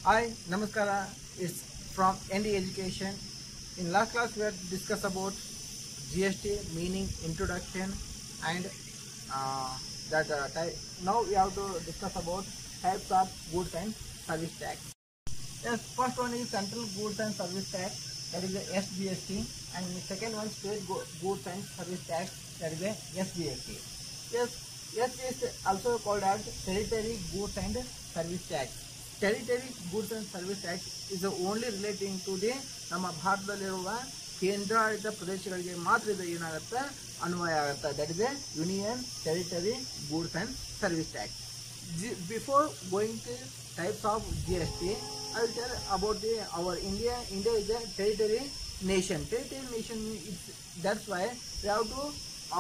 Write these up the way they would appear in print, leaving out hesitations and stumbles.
Hi, Namaskara. It's from ND Education. In last class, we have discussed about GST meaning, introduction, and now we have to discuss about types of goods and service tax. Yes, first one is Central Goods and Service Tax, that is the SGST, and the second one State Goods and Service Tax, that is the SGST. Yes, SGST also called as Territory Goods and Service Tax. Territory Goods and Service Tax is only relating to the ನಮ್ಮ ಭಾರತದಲ್ಲಿರುವ ಕೇಂದ್ರಾಡಳಿತ ಪ್ರದೇಶಗಳಿಗೆ ಮಾತ್ರ ಇದು ಏನಾಗುತ್ತೆ ಅನ್ವಯ ಆಗುತ್ತೆ. That is A union territory goods and service tax. Before going to types of GST, I will tell about our India. India is a territory nation. Territory nation is, that's why we have to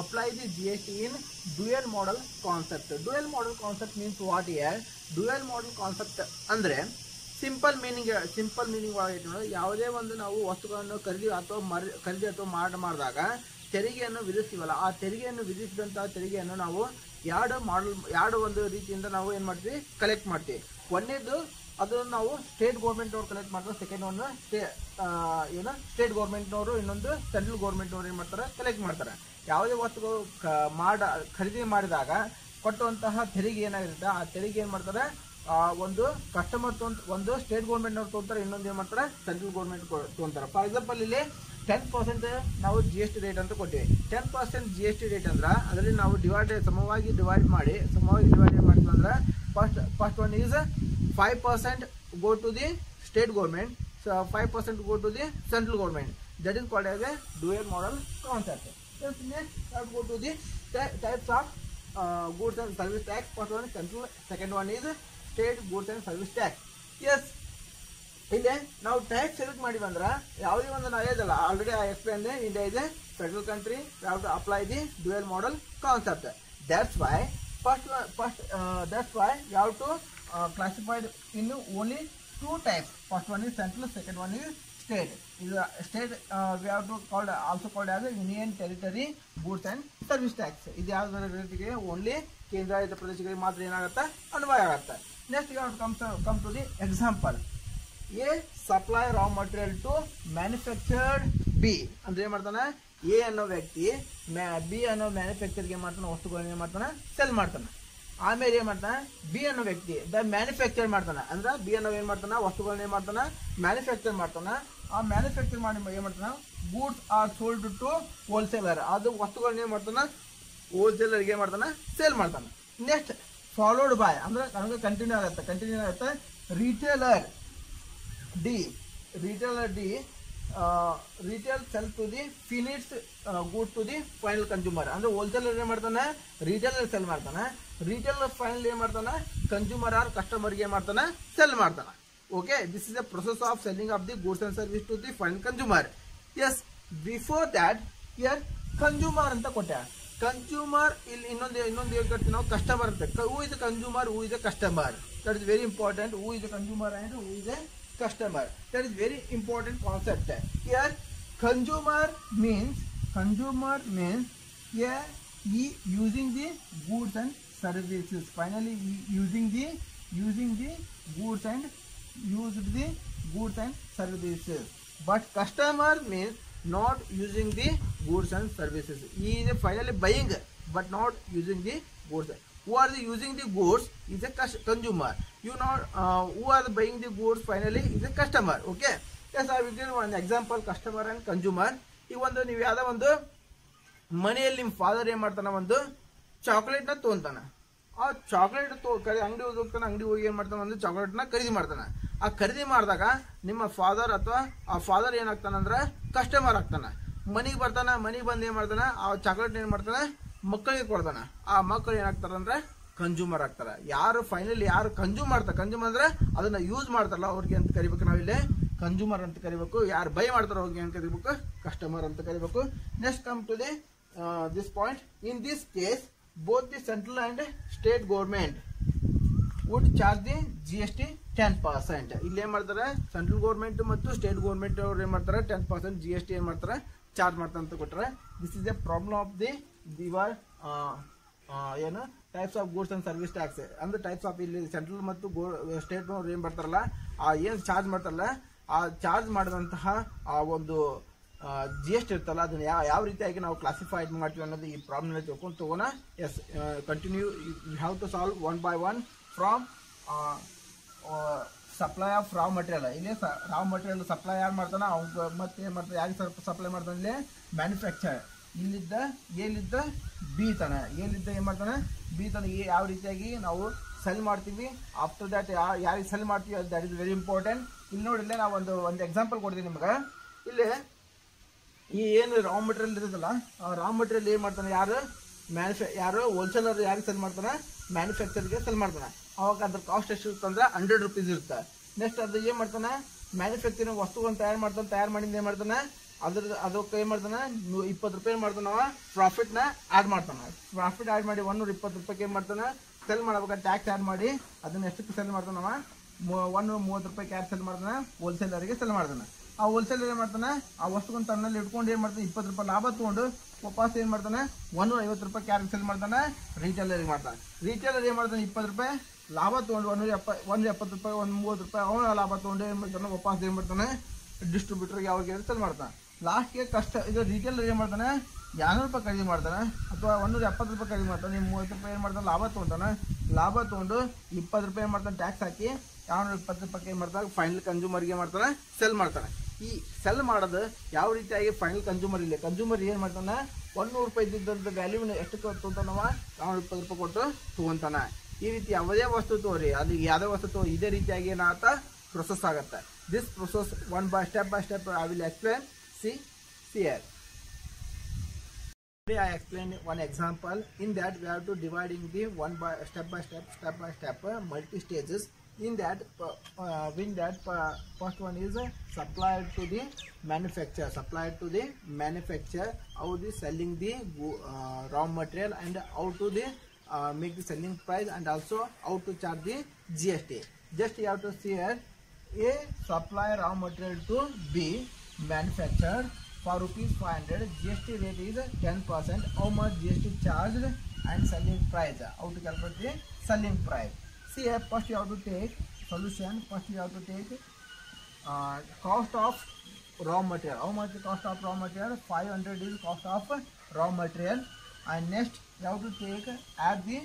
apply the GST in dual model concept. Dual model concept means what here? Dual model concept ಅಂದ್ರೆ simple meaning ಯಾವುದೇ ಒಂದು ನಾವು ವಸ್ತುಗಳನ್ನು ಖರೀದಿ ಅಥವಾ ಮಾಡಿದಾಗ ತೆರಿಗೆಯನ್ನು ವಿಧಿಸ್ತೀವಲ್ಲ, ಆ ತೆರಿಗೆಯನ್ನು ವಿಧಿಸಿದಂತಹ ತೆರಿಗೆಯನ್ನು ನಾವು ಎರಡು ಒಂದು ರೀತಿಯಿಂದ ನಾವು ಏನು ಮಾಡ್ತೀವಿ, ಕಲೆಕ್ಟ್ ಮಾಡ್ತೀವಿ. ಒಂದೇದು ಅದನ್ನು ನಾವು ಸ್ಟೇಟ್ ಗೌರ್ಮೆಂಟ್ನವ್ರು ಕಲೆಕ್ಟ್ ಮಾಡ್ತಾರೆ. ಸೆಕೆಂಡ್ ಒನ್ ಸ್ಟೇಟ್ ಗೌರ್ಮೆಂಟ್ನವರು, ಇನ್ನೊಂದು ಸೆಂಟ್ರಲ್ ಗೌರ್ಮೆಂಟ್ನವ್ರು ಏನು ಮಾಡ್ತಾರೆ, ಕಲೆಕ್ಟ್ ಮಾಡ್ತಾರೆ. ಯಾವುದೇ ವಸ್ತುಗಳು ಖರೀದಿ ಮಾಡಿದಾಗ ಕೊಟ್ಟುವಂತಹ ತೆರಿಗೆ ಏನಾಗಿರುತ್ತೆ, ಆ ತೆರಿಗೆ ಏನು ಮಾಡ್ತಾರೆ, ಒಂದು ಕಸ್ಟಮರ್ ಒಂದು ಸ್ಟೇಟ್ ಗೌರ್ಮೆಂಟ್ನವ್ರು ತೊಗೊಂತಾರೆ, ಇನ್ನೊಂದು ಏನು ಮಾಡ್ತಾರೆ, ಸೆಂಟ್ರಲ್ ಗೌರ್ಮೆಂಟ್ ತೊಗೊಂತಾರೆ. ಫಾರ್ ಎಕ್ಸಾಂಪಲ್ ಇಲ್ಲಿ 10% ನಾವು GST ರೇಟ್ ಅಂತ ಕೊಟ್ಟಿವಿ. 10% GST ರೇಟ್ ಅಂದ್ರೆ ಅದರಲ್ಲಿ ನಾವು ಸಮವಾಗಿ ಡಿವೈಡ್ ಮಾಡಿದ್ವಿ ಅಂದ್ರೆ first one is 5% go to the state government, so 5% go to the central government. That is called as a dual model concept. Next let's go to the types of goods and service tax. First one is central, second one is state goods and service tax. Yes, ಇಲ್ಲಿ ನಾವು tax select ಮಾಡಿ ಬಂದ್ರೆ ಯಾವುದೇ ಒಂದು ನಾವು ಹೇಳಿದಲ್ಲ, already I explain, India is a federal country, we have to apply the dual model concept. That's why we have to classified in only two types. First one is central, second one is state. State we have to also called as a union territory goods and service tax. ಇದು ಯಾವ ರೀತಿಗೆ only ಕೇಂದ್ರಾಡಳಿತ ಪ್ರದೇಶಗಳಿಗೆ ಮಾತ್ರ ಏನಾಗುತ್ತೆ, ಅನ್ವಯ ಆಗುತ್ತೆ. Next you have to come to the example. A supply raw material to manufactured B ಅಂದ್ರೆ ಏನ್ ಮಾಡ್ತಾನೆ, ಎ ಅನ್ನೋ ವ್ಯಕ್ತಿ ಬಿ ಅನ್ನೋ ಮ್ಯಾನುಫ್ಯಾಕ್ಚರ್ಗೆ ಏನ್ ಮಾಡ್ತಾನೆ, ವಸ್ತುಗಳನ್ನ ಏನ್ ಮಾಡ್ತಾನೆ, ಸೆಲ್ ಮಾಡ್ತಾನೆ. ಆಮೇಲೆ ಏನ್ ಮಾಡ್ತಾನೆ, ಬಿ ಅನ್ನೋ ವ್ಯಕ್ತಿ ಮ್ಯಾನುಫ್ಯಾಕ್ಚರ್ ಮಾಡ್ತಾನೆ. ಅಂದ್ರೆ ಬಿ ಅನ್ನೋ ಏನ್ ಮಾಡ್ತಾನೆ, ವಸ್ತುಗಳನ್ನ ಏನ್ ಮಾಡ್ತಾನೆ, ಮ್ಯಾನುಫ್ಯಾಕ್ಚರ್ ಮಾಡ್ತಾನೆ. ಆ ಮ್ಯಾನುಫ್ಯಾಕ್ಚರ್ ಮಾಡಿ ಏನ್ ಮಾಡ್ತಾನೆ, goods are sold to wholesaler. ಅದು ವಸ್ತುಗಳನ್ನ ಏನ್ ಮಾಡ್ತಾನೆ, ಹೋಲ್ಸೇಲರ್ಗೆ ಏನ್ ಮಾಡ್ತಾನೆ, ಸೇಲ್ ಮಾಡ್ತಾನೆ. ನೆಕ್ಸ್ಟ್ ಫಾಲೋಡ್ ಬೈ ಅಂದ್ರೆ ನಮಗೆ ಕಂಟಿನ್ಯೂ ಆಗುತ್ತೆ retailer D. Retail sell to the finished good to the final consumer. ಅಂದ್ರೆ ಹೋಲ್ಸೇಲರ್ ಏನ್ ಮಾಡ್ತಾನೆ, ರಿಟೇಲರ್ ಸೆಲ್ ಮಾಡ್ತಾನೆ. ರಿಟೇಲರ್ ಫೈನಲ್ ಏನ್ ಮಾಡ್ತಾನೆ, ಕನ್ಸ್ಯೂಮರ್ ಆರ್ ಕಸ್ಟಮರ್ಗೆ ಏನ್ ಮಾಡ್ತಾನೆ, ಸೆಲ್ ಮಾಡ್ತಾನೆ. Okay, this is the process of selling of the goods and service to the final consumer. Yes, before that here consumer ಅಂತ ಕೊಟ್ಟೆ. ಕನ್ಸ್ಯೂಮರ್ ಇಲ್ಲಿ ಇನ್ನೊಂದು ಹೇಳ್ಕೊಡ್ತೀವಿ ನಾವು, ಕಸ್ಟಮರ್ ಅಂತ. Who is the consumer, who is the customer, that is very important. Who is the consumer and who is the customer, that is very important concept. Here consumer means here he using the goods and services. Finally he using the goods and services. But customer means not using the goods and services. He is finally buying but not using the goods. Who are using the goods is a consumer. You know who are buying the goods finally is a customer. Okay, yes, I will give one example, customer and consumer. ಈ ಒಂದು ನೀವು ಯಾವ್ದೋ ಒಂದು ಮನೆಯಲ್ಲಿ ನಿಮ್ಮ father ಏನ್ ಮಾಡ್ತಾನ, ಒಂದು ಚಾಕ್ಲೇಟ್ ನ ತೊಗೊಂತಾನ. ಆ ಚಾಕ್ಲೇಟ್ ಅಂಗಡಿ ಹೋಗ್ತಾನೆ, ಅಂಗಡಿ ಹೋಗಿ ಏನ್ ಮಾಡ್ತಾನ, ಒಂದು ಚಾಕ್ಲೇಟ್ ನ ಖರೀದಿ ಮಾಡ್ತಾನ. ಆ ಖರೀದಿ ಮಾಡಿದಾಗ ನಿಮ್ಮ ಫಾದರ್ ಅಥವಾ ಆ ಫಾದರ್ ಏನಾಗ್ತಾನಂದ್ರೆ ಕಸ್ಟಮರ್ ಆಗ್ತಾನ. ಮನೆಗೆ ಬರ್ತಾನ, ಮನೆಗೆ ಬಂದು ಏನ್ ಮಾಡ್ತಾನ, ಆ ಚಾಕ್ಲೇಟ್ ಏನ್ ಮಾಡ್ತಾನೆ, ಮಕ್ಕಳಿಗೆ ಕೊಡ್ತಾನ. ಆ ಮಕ್ಕಳು ಏನಾಗ್ತಾರಂದ್ರೆ ಕನ್ಸ್ಯೂಮರ್ ಆಗ್ತಾರ. ಯಾರು ಫೈನಲಿ ಯಾರು ಕನ್ಸ್ಯೂಮರ್ ಅಂದ್ರೆ ಅದನ್ನ ಯೂಸ್ ಮಾಡ್ತಾರಲ್ಲ ಅವ್ರಿಗೆ ಅಂತ ಕರಿಬೇಕು, ನಾವಿಲ್ಲಿ ಕನ್ಸ್ಯೂಮರ್ ಅಂತ ಕರಿಬೇಕು. ಯಾರು ಬೈ ಮಾಡ್ತಾರೋ ಅವ್ರಿಗೆ ಏನ್ ಕರಿಬೇಕು, ಕಸ್ಟಮರ್ ಅಂತ ಕರಿಬೇಕು. Next come to the this point. In this case both the central and state government would charge the GST 10%. ಇಲ್ಲಿ ಏನ್ ಮಾಡ್ತಾರೆ, ಸೆಂಟ್ರಲ್ ಗೌರ್ಮೆಂಟ್ ಮತ್ತು ಸ್ಟೇಟ್ ಗೌರ್ಮೆಂಟ್ ಅವ್ರು ಏನ್ ಮಾಡ್ತಾರೆ, 10% GST ಏನ್ ಮಾಡ್ತಾರೆ, ಚಾರ್ಜ್ ಮಾಡ್ತಾರೆ ಅಂತ ಕೊಟ್ಟರೆ. This is a problem of the ಏನು types of goods and service tax ಅಂದ್ರೆ ಟೈಪ್ಸ್ ಆಫ್ ಇಲ್ಲಿ ಸೆಂಟ್ರಲ್ ಮತ್ತು ಸ್ಟೇಟ್ ಏನ್ ಬರ್ತಾರಲ್ಲ ಆ ಏನ್ ಚಾರ್ಜ್ ಮಾಡ್ತಾರಲ್ಲ ಆ ಚಾರ್ಜ್ ಮಾಡಿದಂತಹ ಆ ಒಂದು GST ಇರ್ತಲ್ಲ ಅದನ್ನ ಯಾವ ರೀತಿಯಾಗಿ ನಾವು ಕ್ಲಾಸಿಫೈಡ್ ಮಾಡ್ತೀವಿ ಅನ್ನೋದು ಈ ಪ್ರಾಬ್ಲಮ್ ತಿಳ್ಕೊಂಡು ತಗೋಣ. Yes continue you have to solve one by one from supply of raw material. ಇಲ್ಲಿ ರಾವ್ ಮಟೀರಿಯಲ್ ಸಪ್ಲೈ ಯಾರು ಮಾಡ್ತಾನ ಅವ್ನು ಮತ್ತೆ ಏನು ಮಾಡ್ತಾನೆ ಯಾರಿಗೆ ಸಪ್ಲೈ ಮಾಡ್ತಾನೆ ಇಲ್ಲಿ ಮ್ಯಾನುಫ್ಯಾಕ್ಚರ್. ಇಲ್ಲಿದ್ದ ಎಲ್ಲಿದ್ದ ಬಿ ತನ ಎಲ್ಲಿದ್ದ ಏನು ಮಾಡ್ತಾನೆ ಬಿ ತನ ಯಾವ ರೀತಿಯಾಗಿ ನಾವು ಸೆಲ್ ಮಾಡ್ತೀವಿ. ಆಫ್ಟರ್ ದ್ಯಾಟ್ ಯಾರಿಗೆ ಸೆಲ್ ಮಾಡ್ತೀವಿ ದಟ್ ಇಸ್ ವೆರಿ ಇಂಪಾರ್ಟೆಂಟ್. ಇಲ್ಲಿ ನೋಡಿ ಇಲ್ಲೇ ನಾವು ಒಂದು ಎಕ್ಸಾಂಪಲ್ ಕೊಡ್ತೀನಿ ನಿಮ್ಗೆ. ಇಲ್ಲಿ ಈ ಏನು ರಾ ಮಟೀರಿಯಲ್ ಇರುತ್ತಲ್ಲ ಆ ರಾ ಮಟೀರಿಯಲ್ ಏನು ಮಾಡ್ತಾನೆ ಯಾರು ಹೋಲ್ಸೇಲರ್ ಯಾರಿಗೆ ಸೆಲ್ ಮಾಡ್ತಾನೆ ಮ್ಯಾನುಫ್ಯಾಕ್ಚರ್ಗೆ ಸೆಲ್ ಮಾಡ್ತಾನೆ. ಅವಾಗ ಅದ್ರ ಕಾಸ್ಟ್ ಎಷ್ಟು ಇರುತ್ತೆ ಅಂದ್ರೆ 100 ರೂಪೀಸ್ ಇರುತ್ತೆ. ನೆಕ್ಸ್ಟ್ ಅದು ಏನು ಮಾಡ್ತಾನೆ ಮ್ಯಾನುಫ್ಯಾಕ್ಚರಿಂಗ್ ವಸ್ತುಗಳನ್ನು ತಯಾರು ಮಾಡಿಂದ ಏನು ಮಾಡ್ತಾನೆ ಅದಕ್ಕೆ ಏನು ಮಾಡ್ತಾನೆ 20 ರೂಪಾಯಿ ಮಾಡ್ತಾನೆ ಪ್ರಾಫಿಟ್ನ ಆ್ಯಡ್ ಮಾಡ್ತಾನೆ. ಪ್ರಾಫಿಟ್ ಆ್ಯಡ್ ಮಾಡಿ 120 ರೂಪಾಯಿಗೆ ಏನು ಮಾಡ್ತಾನೆ ಸೆಲ್ ಮಾಡ್ಬೇಕಾದ್ರೆ ಟ್ಯಾಕ್ಸ್ ಆ್ಯಡ್ ಮಾಡಿ ಅದನ್ನ ಎಷ್ಟಕ್ಕೆ ಸೆಲ್ ಮಾಡ್ತಾನವ 130 ರೂಪಾಯಿಗೆ ಯಾರು ಸೆಲ್ ಮಾಡ್ತಾನೆ ಹೋಲ್ಸೇಲರ್ಗೆ ಸೆಲ್ ಮಾಡ್ತಾನೆ. ಆ ಹೋಲ್ಸೇಲರ್ ಏನು ಮಾಡ್ತಾನೆ ಆ ವಸ್ತುವನ್ನು ತನ್ನಲ್ಲಿ ಇಟ್ಕೊಂಡು ಏನು ಮಾಡ್ತಾನೆ 20 ರೂಪಾಯಿ ಲಾಭ ತೊಗೊಂಡು ವಾಪಸ್ ಏನು ಮಾಡ್ತಾನೆ 150 ರೂಪಾಯಿ ಯಾರಿಗೆ ಸೆಲ್ ಮಾಡ್ತಾನೆ ರೀಟೇಲರ್ಗೆ ಮಾಡ್ತಾನೆ. ರೀಟೇಲರ್ ಏನು ಮಾಡ್ತಾನೆ 20 ರೂಪಾಯಿ ಲಾಭ ತೊಗೊಂಡು 170 ರೂಪಾಯಿ 130 ರೂಪಾಯಿ ಅವನ ಲಾಭ ತೊಗೊಂಡು ಏನು ಮಾಡ್ತಾನೆ ವಾಪಸ್ ಏನು ಮಾಡ್ತಾನೆ ಡಿಸ್ಟ್ರಿಬ್ಯೂಟರ್ಗೆ ಅವ್ರಿಗೆ ಸೆಲ್ ಮಾಡ್ತಾನೆ. ಲಾಸ್ಟ್ಗೆ ಇದು ರೀಟೇಲರ್ ಏನು ಮಾಡ್ತಾನೆ 200 ರೂಪಾಯಿ ಖರೀದಿ ಮಾಡ್ತಾನೆ ಅಥವಾ 170 ರೂಪಾಯಿ ಖರೀದಿ ಮಾಡ್ತಾನೆ. 30 ರೂಪಾಯಿ ಏನು ಮಾಡ್ತಾನೆ ಲಾಭ ತೊಗೊಂತಾನೆ. ಲಾಭ ತೊಗೊಂಡು 20 ರೂಪಾಯಿ ಏನು ಮಾಡ್ತಾನೆ ಟ್ಯಾಕ್ಸ್ ಹಾಕಿ 220 ರೂಪಾಯಿ ಏನು ಮಾಡ್ತಾನೆ ಫೈನಲ್ ಕನ್ಸ್ಯೂಮರ್ಗೆ ಏನು ಮಾಡ್ತಾನೆ ಸೆಲ್ ಮಾಡ್ತಾನೆ. ಈ ಸೆಲ್ ಮಾಡೋದು ಯಾವ ರೀತಿಯಾಗಿ ಫೈನಲ್ ಕನ್ಸ್ಯೂಮರ್ ಏನು ಮಾಡ್ತಾನೆ 100 ರೂಪಾಯಿ ಇದ್ದಿದ್ದಂಥ ವ್ಯಾಲ್ಯೂನ ಎಷ್ಟು ತೊಗೊಂತಾನವ 220 ರೂಪಾಯಿ ಕೊಟ್ಟು ತೊಗೊಂತಾನೆ. ಈ ರೀತಿ ಯಾವುದೇ ವಸ್ತು ತೋರಿ ಅದು ಯಾವುದೇ ವಸ್ತು ತೋರಿ ಇದೇ ರೀತಿಯಾಗಿ ಏನಾಗತ್ತ ಪ್ರೊಸೆಸ್ ಆಗುತ್ತೆ. This process step by step I will explain. See here. Today I explain one example. In that we have to dividing the step by step multi stages. In that first one is supplied to the manufacturer. How the selling the raw material and how to the make the selling price and also how to charge the GST. Just you have to see here A supply raw material to B manufactured for ₹500. GST rate is 10%. How much GST charged and selling price? How to calculate the selling price? See here, first you have to take solution. First you have to take cost of raw material. How much the cost of raw material? 500 is cost of raw material. And next you have to take add the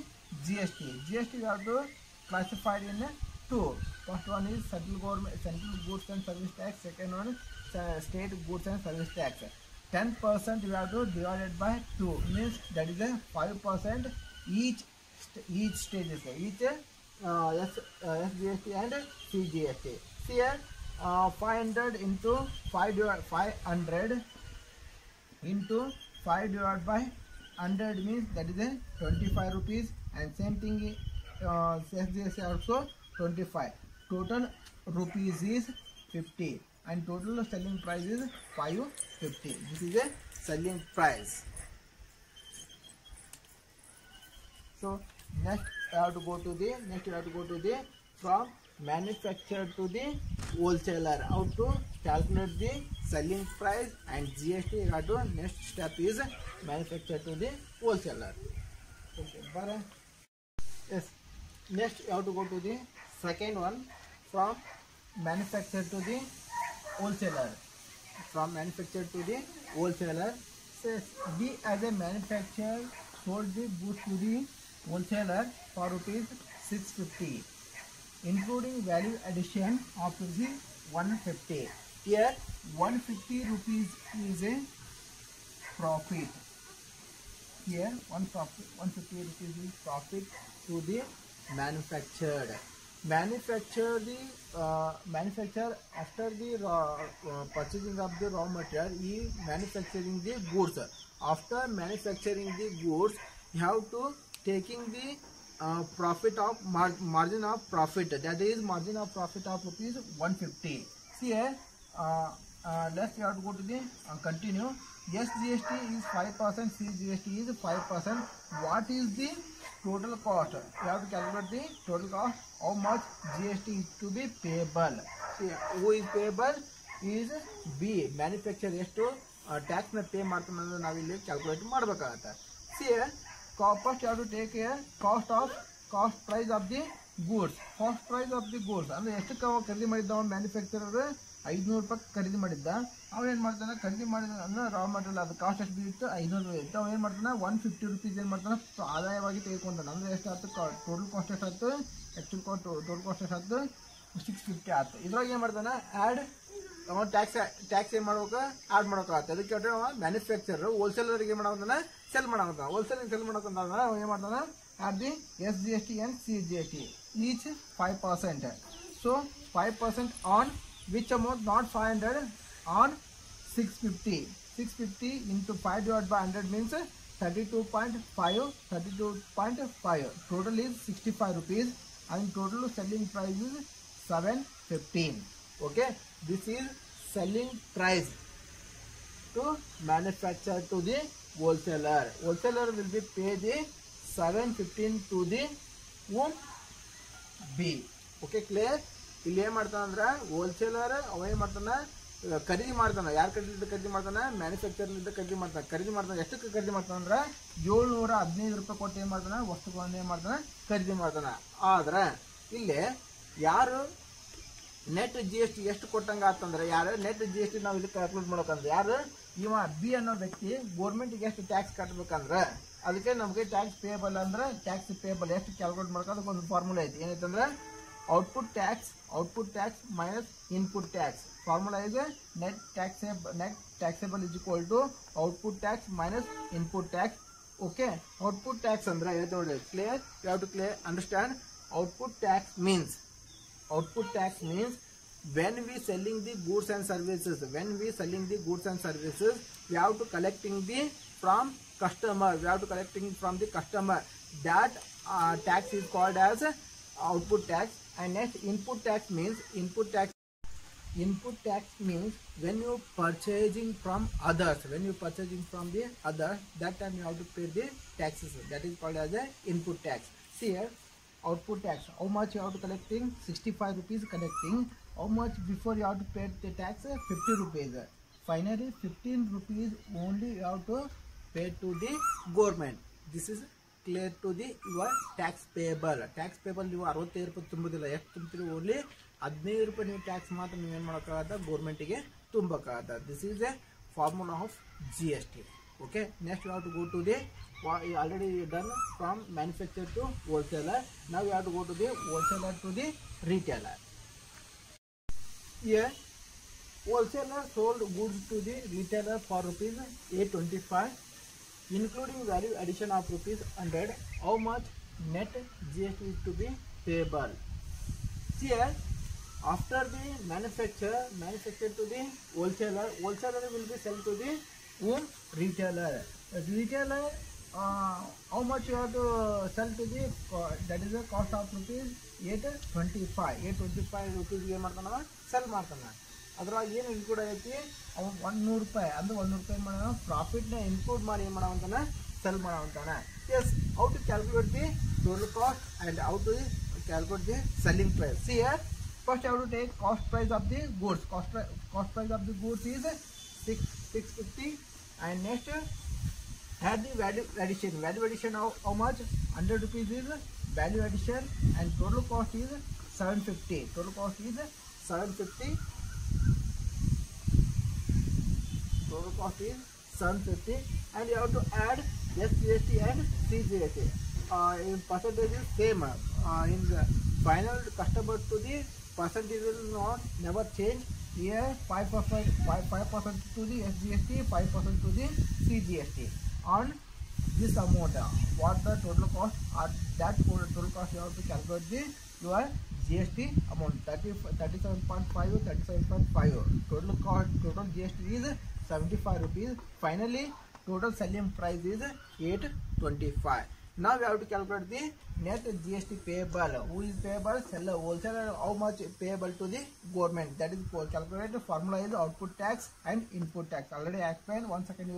GST. GST you have to classify in two. First one is central goods and service tax. Second one state goods and service tax. 10% you have to divide it by 2 means that is a 5% each stages each SGST and CGST. See here 500 into 500 into 5 divided by 100 means that is a 25 rupees and same thing SGST also 25. Total rupees is 50 and total selling price is 550. This is a selling price. So next you have to go to the from manufacturer to the wholesaler. How to calculate the selling price and GST. You have to next step is manufacturer to the wholesaler. Okay, but yes, next you have to go to the second one from manufacturer to the wholesaler. From manufacturer to the wholesaler, says B as a manufacturer sold the goods to the wholesaler for ₹650, including value addition of ₹150. Here 150 rupees is a profit. Here 150 rupees is profit to the manufactured. Manufacturer after the purchasing of the raw material, he manufacturing the goods. After manufacturing the goods, you have to taking the profit of margin of profit. That is margin of profit of ₹150. See here, let's you have to go to the continue. SGST is 5%, CGST is 5%. What is the total cost? You have to calculate the total cost. How much GST is to be payable? See, who is payable is B. Manufacturer ಎಷ್ಟು tax ನ pay ಮಾಡ್ತಾನೆ ನಾವು ಇಲ್ಲಿ calculate ಮಾಡಬೇಕಾಗುತ್ತೆ. See here, first you have to take a cost price of the goods. Cost price of the goods ಅಂದ್ರೆ ಎಷ್ಟಕ್ಕೆ ಅವ ಖರೀದಿ ಮಾಡಿದ್ದ ಅವನು ಮ್ಯಾನುಫ್ಯಾಕ್ಚರರ್ 500 ರೂಪಾಯಿ ಖರೀದಿ ಮಾಡಿದ್ದ. ಅವ ಏನು ಮಾಡ್ತಾನೆ, ಖರೀದಿ ಮಾಡಿದ ಅಂದ್ರೆ ರಾ ಮಟೀರಿಯಲ್ ಅದು ಕಾಸ್ಟ್ ಎಷ್ಟು ಬಿತ್ತು 500 ಇತ್ತು. ಅವ ಏನು ಮಾಡ್ತಾನೆ 150 ರೂಪೀಸ್ ಏನು ಮಾಡ್ತಾನೆ ಆದಾಯವಾಗಿ ತೆಗೆದುಕೊಂತಾನೆ. ಅಂದರೆ ಎಷ್ಟು ಆಯ್ತು ಟೋಟಲ್ ಕಾಸ್ಟ್ ಎಷ್ಟು ಆಯ್ತು, ಆ್ಯಕ್ಚುಲ್ ಕಾಸ್ಟ್ ಟೋಟಲ್ ಕಾಸ್ಟ್ ಎಷ್ಟು ಆಯ್ತು 650 ಆಯ್ತು. ಇದ್ರಾಗ ಏನು ಮಾಡ್ತಾನೆ ಆ್ಯಡ್ ಅವನು ಟ್ಯಾಕ್ಸ್ ಏನು ಮಾಡ್ಬೇಕು ಆ್ಯಡ್ ಮಾಡೋಕ್ಕಾಗತ್ತೆ. ಅದಕ್ಕೆ ಅವ ಮ್ಯಾನುಫ್ಯಾಕ್ಚರ್ ಹೋಲ್ಸೇಲರ್ಗೆ ಏನು ಮಾಡೋತಾನೆ ಸೆಲ್ ಮಾಡೋತಾನೆ. ಹೋಲ್ಸೇಲಿಗೆ ಸೆಲ್ ಮಾಡೋಕಂತಂದ್ರೆ ಅವ ಏನು ಮಾಡ್ತಾನೆ add the SGST and CGST each 5%. So 5% on which amount, not 500, on 650. 650 into 5 divided by 100 means 32.5. 32.5. Total is 65 rupees and total selling price is 715. Okay, this is selling price to manufacturer to the wholesaler. Wholesaler will be pay the 715 to the whom B. Okay, clear? ಇಲ್ಲಿ ಏನು ಮಾಡ್ತಾನೆ ಅಂದ್ರೆ wholesaler ಅವ ಏನು ಮಾಡ್ತಾನೆ ಖರೀದಿ ಮಾಡ್ತಾನೆ. ಯಾರು ಖರೀದಿ ಮಾಡ್ತಾನೆ, ಮ್ಯಾನುಫ್ಯಾಕ್ಚರ್ಲಿಂದ ಖರೀದಿ ಮಾಡ್ತಾನೆ. ಎಷ್ಟಕ್ಕೆ ಖರೀದಿ ಮಾಡ್ತಾನೆ ಅಂದ್ರೆ 715 ರೂಪಾಯಿ ಕೊಟ್ಟು ಏನು ಮಾಡ್ತಾನೆ ವಸ್ತುಗಳನ್ನು ಏನು ಮಾಡ್ತಾನೆ ಖರೀದಿ ಮಾಡ್ತಾನೆ. ಆದ್ರೆ ಇಲ್ಲಿ ಯಾರು ನೆಟ್ GST ಎಷ್ಟು ಕೊಟ್ಟಂಗೆ ಆತಂದ್ರೆ, ಯಾರು ನೆಟ್ GST ನಾವು ಇದಕ್ಕೆ ಕ್ಯಾಲ್ಕುಲೇಟ್ ಮಾಡ್ಬೇಕಂದ್ರೆ ಯಾರು ಇವ B ಅನ್ನೋ ವ್ಯಕ್ತಿ ಗೋರ್ಮೆಂಟ್ಗೆ ಎಷ್ಟು ಟ್ಯಾಕ್ಸ್ ಕಟ್ಟಬೇಕಂದ್ರೆ ಅದಕ್ಕೆ ನಮಗೆ ಟ್ಯಾಕ್ಸ್ ಪೇಬಲ್ ಅಂದ್ರೆ ಟ್ಯಾಕ್ಸ್ ಪೇಬಲ್ ಎಷ್ಟು ಕ್ಯಾಲ್ಕುಲೇಟ್ ಮಾಡ್ಕೊಂಡು ಅದಕ್ಕೆ ಒಂದು ಫಾರ್ಮುಲಾ ಐತಿ. ಏನೈತಂದ್ರೆ output tax minus input tax. Formula is net taxable is equal to output tax minus input tax. Okay, output tax andre clear, you have to clear understand. Output tax means when we selling the goods and services, we have to collecting from the customer. That tax is called as output tax. And next input tax means when you purchasing from others, the others, that time you have to pay the taxes. That is called as a input tax. See here, output tax, how much you have to collecting 65 rupees collecting. How much before you have to pay the tax 50 rupees. Finally 15 rupees only you have to pay to the government. This is clear to the your tax payable. ನೀವು 65 ರೂಪಾಯಿ ತುಂಬೋದಿಲ್ಲ, ಎಷ್ಟು ತುಂಬ್ತೀರಿ only 15 ರೂಪಾಯಿ ನೀವು tax ಮಾತ್ರ ನೀವೇನು ಮಾಡೋಕ್ಕಾಗತ್ತ ಗೌರ್ಮೆಂಟಿಗೆ ತುಂಬಕ್ಕಾಗತ್ತ. This is a formula of GST. Okay, next you have to go to the already done from manufacture to wholesaler. ನಾವು you have to go to the wholesaler to the retailer. Here wholesaler sold goods to the retailer for rupees 825 including value addition of rupees 100. How much net GST is to be payable? Here after the manufacturer to the wholesaler will be sold to the retailer. How much you have to sell to the that is the cost of rupees 825 rupees ಏನು ಮಾಡ್ತಾನ cell ಮಾಡ್ತಾನೆ. ಅದ್ರೊಳಗೆ ಏನು include ಐತಿ ಅವ 100 ರೂಪಾಯಿ ಅಂದ್ರೆ 100 ರೂಪಾಯಿ ಮಾಡೋಣ ಪ್ರಾಫಿಟ್ನ ಇನ್ಕ್ಲೂಡ್ ಮಾಡಿ ಏನು ಮಾಡೋವಂತಾನೆ ಸೆಲ್ ಮಾಡೋವಂತಾನೆ. Yes, how to calculate the total cost and how to calculate the selling price. See here, first you have to take cost price of the goods. Cost price of the goods is 650 and next add the value addition. Value addition of how much 100 rupees is value addition and total cost is 750. Total cost is 750 and you have to add SGST and CGST. In percentage is same. In the final customer to the percentage will not never change. Here 5% to the SGST, 5% to the CGST on this amount. What the total cost or that total cost you have to calculate the your GST amount 37.5. Total cost, total GST is 75 rupees. Finally total selling price is 825. Now we have to calculate the net GST payable. Who is payable? Seller, wholesaler. How much payable to the government? That is calculated. Formula is output tax and input tax. Already I explained. Once again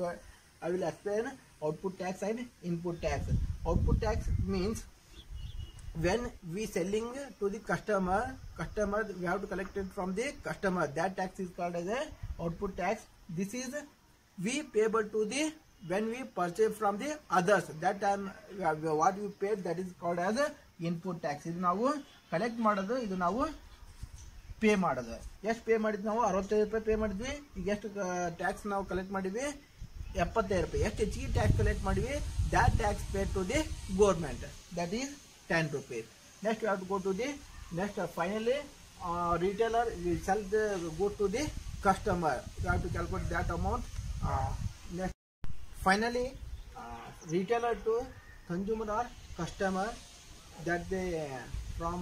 I will explain output tax and input tax. Output tax means when we selling to the customer we have to collect it from the customer. That tax is called as a output tax. This is we payable to the when we purchase from the others, that time what we paid, that is called as input tax. ಇದು ನಾವು collect ಮಾಡೋದು, ಇದು ನಾವು pay ಮಾಡೋದು. ಎಷ್ಟು pay ಮಾಡಿದ್ವಿ ನಾವು? 65 ರೂಪಾಯಿ ಪೇ ಮಾಡಿದ್ವಿ. ಈಗ ಎಷ್ಟು ಟ್ಯಾಕ್ಸ್ ನಾವು ಕಲೆಕ್ಟ್ ಮಾಡಿದ್ವಿ? 75 ರೂಪಾಯಿ. ಎಷ್ಟು ಹೆಚ್ಚಿಗೆ ಟ್ಯಾಕ್ಸ್ ಕಲೆಕ್ಟ್ ಮಾಡಿದ್ವಿ? that tax paid to the government, that is 10 rupees. Next we have to go to the next. Finally retailer will sell the good to the customer. You have to calculate that amount. Next, finally retailer to consumer or customer, that they from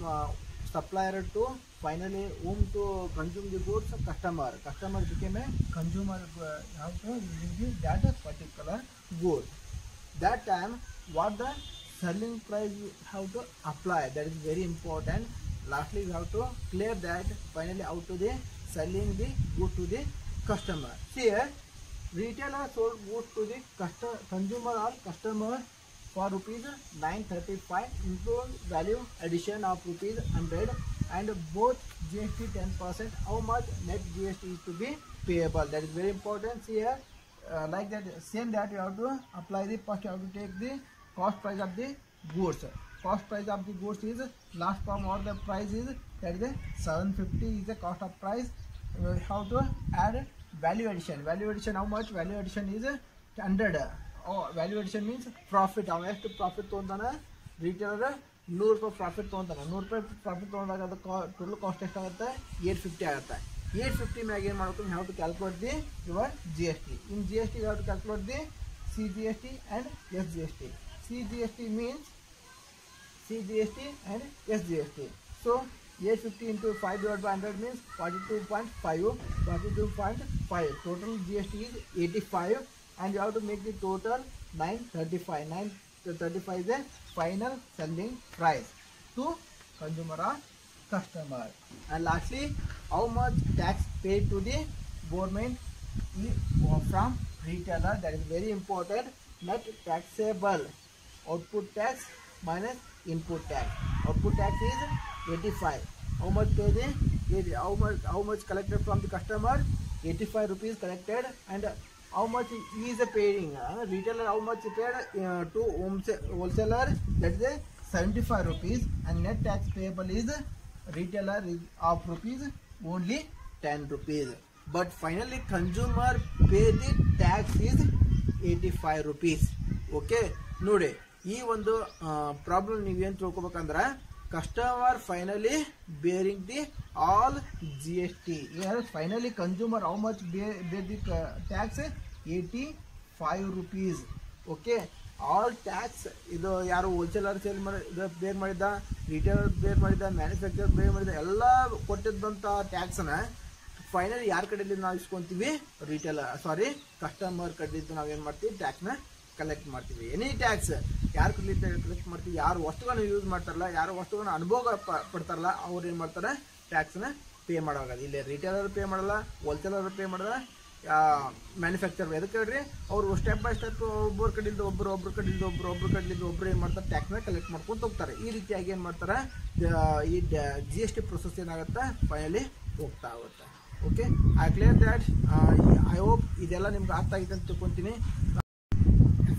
supplier to finally whom to consume the goods, customer became a consumer. Have to use that particular good. That time what the selling price you have to apply, that is very important. Lastly you have to clear that. Finally out to the selling the good to the customer. Here retailer sold goods to the consumer or customer for rupees 935, include value addition of rupees 100 and both GST 10%. How much net GST is to be payable, that is very important. Here like that, same that you have to apply the first. You have to take the cost price of the goods. Cost price of the goods is last from or the price is, that is 750 is the cost of price. You have to add value addition. Value addition, how much? Value addition is 100. Oh, value addition means profit. How much profit ತೊಗೊಂತಾನೆ retailer? 100 ರೂಪಾಯಿ profit ತೊಗೊಂತಾನೆ. 100 ರೂಪಾಯಿ profit ತೊಗೊಂಡಾಗ ಅದು total cost ಎಷ್ಟಾಗುತ್ತೆ? 850 ಆಗುತ್ತೆ. 850 ಮ್ಯಾಗ ಏನು ಮಾಡಬೇಕು? you have to calculate the your GST. In GST you have to calculate the CGST and SGST. CGST means CGST and SGST. So 850 into 5 divided by 100 means 42.5. 42.5. Total GST is 85, and you have to make the total 935. 935 is the final selling price to consumer or customer. And lastly, how much tax paid to the government from retailer, that is very important. Net taxable output tax minus input tax. Output tax is 85. How much paid? How much collected from the customer? 85 rupees collected. And how much he is paying? Retailer how much paid to wholesaler? That is 75 rupees. And net tax payable is retailer is of rupees only 10 rupees. But finally consumer pay the tax is 85 rupees. Okay, ನೋಡಿ ಈ ಒಂದು problem ನೀವೇನು ತಿಳ್ಕೊಬೇಕಂದ್ರೆ, customer finally bearing the all GST. Finally consumer how much bear the tax? 85 rupees. Okay, all tax ಇದು ಯಾರು wholesaler sale ಮಾಡಿ ಬೇರ್ ಮಾಡಿದ್ದ, ರಿಟೇಲರ್ ಬೇರ್ ಮಾಡಿದ್ದ, ಮ್ಯಾನುಫ್ಯಾಕ್ಚರ್ ಬೇರ್ ಮಾಡಿದ್ದ, ಎಲ್ಲ ಕೊಟ್ಟಿದ್ದಂಥ ಟ್ಯಾಕ್ಸನ್ನ ಫೈನಲಿ ಯಾರ ಕಡೆಯಲ್ಲಿ ನಾವು ಇಸ್ಕೊಂತೀವಿ? ಕಸ್ಟಮರ್ ಕಡೆಯಿಂದ ನಾವೇನು ಮಾಡ್ತೀವಿ? ಟ್ಯಾಕ್ಸ್ನ ಕಲೆಕ್ಟ್ ಮಾಡ್ತೀವಿ. ಎನಿ ಟ್ಯಾಕ್ಸ್ ಯಾರು ಕಡೆಯಿಂದ ಕಲೆಕ್ಟ್ ಮಾಡ್ತೀವಿ? ಯಾರು ವಸ್ತುಗಳನ್ನ ಯೂಸ್ ಮಾಡ್ತಾರಲ್ಲ, ಯಾರು ವಸ್ತುಗಳನ್ನ ಅನುಭವ ಪಡ್ತಾರಲ್ಲ, ಅವ್ರು ಏನು ಮಾಡ್ತಾರೆ? ಟ್ಯಾಕ್ಸ್ನ ಪೇ ಮಾಡೋವಾಗ ಇಲ್ಲಿ ರಿಟೇಲರ್ ಪೇ ಮಾಡಲ್ಲ, ಹೋಲ್ಸೇಲರ್ ಪೇ ಮಾಡಲ್ಲ, ಮ್ಯಾನುಫ್ಯಾಕ್ಚರ್. ಎದಕ್ಕೆ ಹೇಳ್ರಿ? ಅವರು ಸ್ಟೆಪ್ ಬೈ ಸ್ಟೆಪ್ ಒಬ್ಬರ ಕಡೆಯಿಂದ ಒಬ್ಬರು ಕಡೆಯಿಂದ ಒಬ್ಬರು ಏನು ಮಾಡ್ತಾರೆ? ಟ್ಯಾಕ್ಸ್ನ ಕಲೆಕ್ಟ್ ಮಾಡ್ಕೊಂಡು ಹೋಗ್ತಾರೆ. ಈ ರೀತಿಯಾಗಿ ಏನು ಮಾಡ್ತಾರೆ? ಈ GST ಪ್ರೊಸೆಸ್ ಏನಾಗುತ್ತೆ? ಫೈನಲಿ ಹೋಗ್ತಾ ಆಗುತ್ತೆ. Okay, I clear that. I hope ಇದೆಲ್ಲ ನಿಮ್ಗೆ ಅರ್ಥ ಆಗಿದೆ ಅಂತ ತಿಳ್ಕೊತೀನಿ.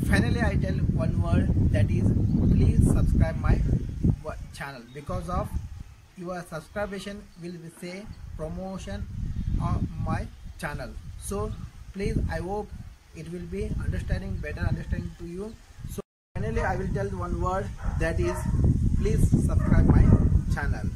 Finally I tell one word, that is please subscribe my channel. Because of your subscription will say promotion on my channel. So please, I hope it will be better understanding to you. So finally I will tell one word, that is please subscribe my channel.